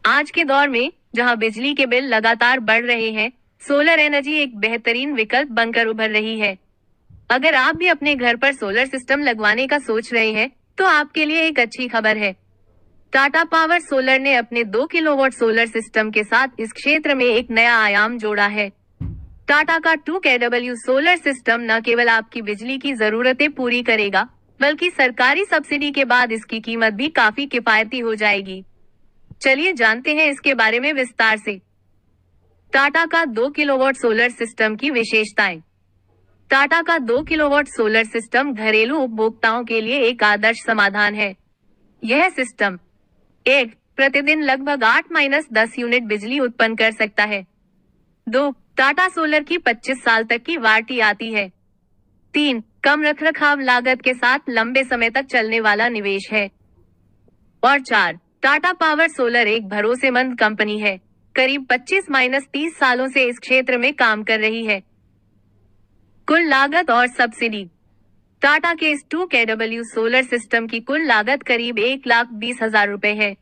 आज के दौर में जहां बिजली के बिल लगातार बढ़ रहे हैं, सोलर एनर्जी एक बेहतरीन विकल्प बनकर उभर रही है। अगर आप भी अपने घर पर सोलर सिस्टम लगवाने का सोच रहे हैं, तो आपके लिए एक अच्छी खबर है। टाटा पावर सोलर ने अपने 2 किलोवाट सोलर सिस्टम के साथ इस क्षेत्र में एक नया आयाम जोड़ा है। टाटा का 2 केडब्ल्यू सोलर सिस्टम न केवल आपकी बिजली की जरूरतें पूरी करेगा, बल्कि सरकारी सब्सिडी के बाद इसकी कीमत भी काफी किफायती हो जाएगी। चलिए जानते हैं इसके बारे में विस्तार से। टाटा का 2 किलोवाट सोलर सिस्टम की विशेषताएं। टाटा का 2 किलोवाट सोलर सिस्टम घरेलू उपभोक्ताओं के लिए एक आदर्श समाधान है। यह सिस्टम एक प्रतिदिन लगभग 8-10 यूनिट बिजली उत्पन्न कर सकता है। 2 टाटा सोलर की 25 साल तक की वारंटी आती है। 3 कम रखरखाव लागत के साथ लंबे समय तक चलने वाला निवेश है। और 4 टाटा पावर सोलर एक भरोसेमंद कंपनी है, करीब 25-30 सालों से इस क्षेत्र में काम कर रही है। कुल लागत और सब्सिडी। टाटा के इस 2 केडब्ल्यू सोलर सिस्टम की कुल लागत करीब 1,20,000 रुपए है।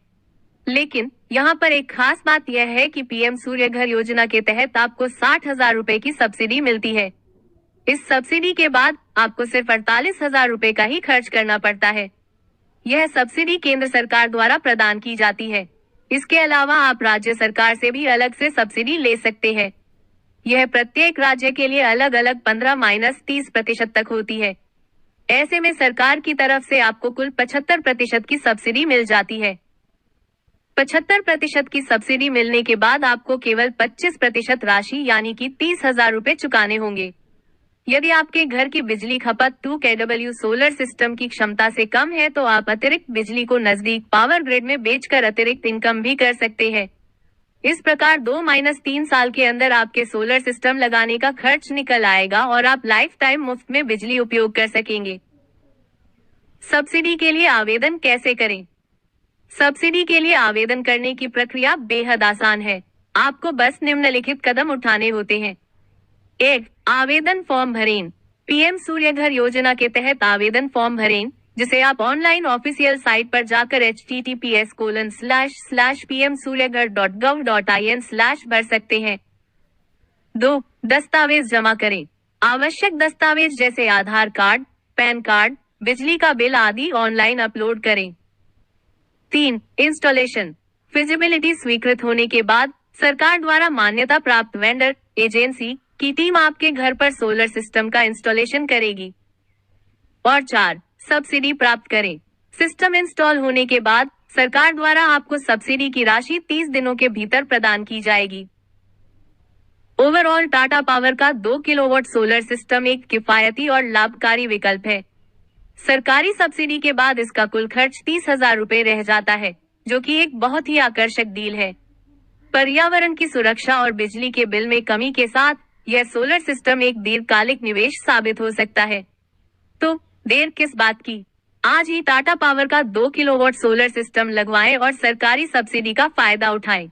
लेकिन यहाँ पर एक खास बात यह है कि पीएम सूर्य घर योजना के तहत आपको 60,000 रुपए की सब्सिडी मिलती है। इस सब्सिडी के बाद आपको सिर्फ 48,000 रुपए का ही खर्च करना पड़ता है। यह सब्सिडी केंद्र सरकार द्वारा प्रदान की जाती है। इसके अलावा आप राज्य सरकार से भी अलग से सब्सिडी ले सकते हैं। यह प्रत्येक राज्य के लिए अलग अलग 15-30% तक होती है। ऐसे में सरकार की तरफ से आपको कुल 75% की सब्सिडी मिल जाती है। 75% की सब्सिडी मिलने के बाद आपको केवल 25% राशि यानी कि 30,000 रुपए चुकाने होंगे। यदि आपके घर की बिजली खपत 2 केडब्ल्यू सोलर सिस्टम की क्षमता से कम है, तो आप अतिरिक्त बिजली को नजदीक पावर ग्रिड में बेचकर अतिरिक्त इनकम भी कर सकते हैं। इस प्रकार 2-3 साल के अंदर आपके सोलर सिस्टम लगाने का खर्च निकल आएगा और आप लाइफ टाइम मुफ्त में बिजली उपयोग कर सकेंगे। सब्सिडी के लिए आवेदन कैसे करें? सब्सिडी के लिए आवेदन करने की प्रक्रिया बेहद आसान है। आपको बस निम्नलिखित कदम उठाने होते हैं। 1 आवेदन फॉर्म भरें। पीएम सूर्य घर योजना के तहत आवेदन फॉर्म भरें, जिसे आप ऑनलाइन ऑफिशियल साइट पर जाकर https:/pmsuryaghar.gov.in/ भर सकते हैं। 2 दस्तावेज जमा करें। आवश्यक दस्तावेज जैसे आधार कार्ड, पैन कार्ड, बिजली का बिल आदि ऑनलाइन अपलोड करें। 3 इंस्टॉलेशन। फिजिबिलिटी स्वीकृत होने के बाद सरकार द्वारा मान्यता प्राप्त वेंडर एजेंसी की टीम आपके घर पर सोलर सिस्टम का इंस्टॉलेशन करेगी। और 4 सब्सिडी प्राप्त करें। सिस्टम इंस्टॉल होने के बाद सरकार द्वारा आपको सब्सिडी की राशि 30 दिनों के भीतर प्रदान की जाएगी। ओवरऑल टाटा पावर का 2 किलोवाट सोलर सिस्टम एक किफायती और लाभकारी विकल्प है। सरकारी सब्सिडी के बाद इसका कुल खर्च 30,000 रुपए रह जाता है, जो कि एक बहुत ही आकर्षक डील है। पर्यावरण की सुरक्षा और बिजली के बिल में कमी के साथ यह सोलर सिस्टम एक दीर्घकालिक निवेश साबित हो सकता है। तो देर किस बात की? आज ही टाटा पावर का 2 किलोवाट सोलर सिस्टम लगवाएं और सरकारी सब्सिडी का फायदा उठाएं।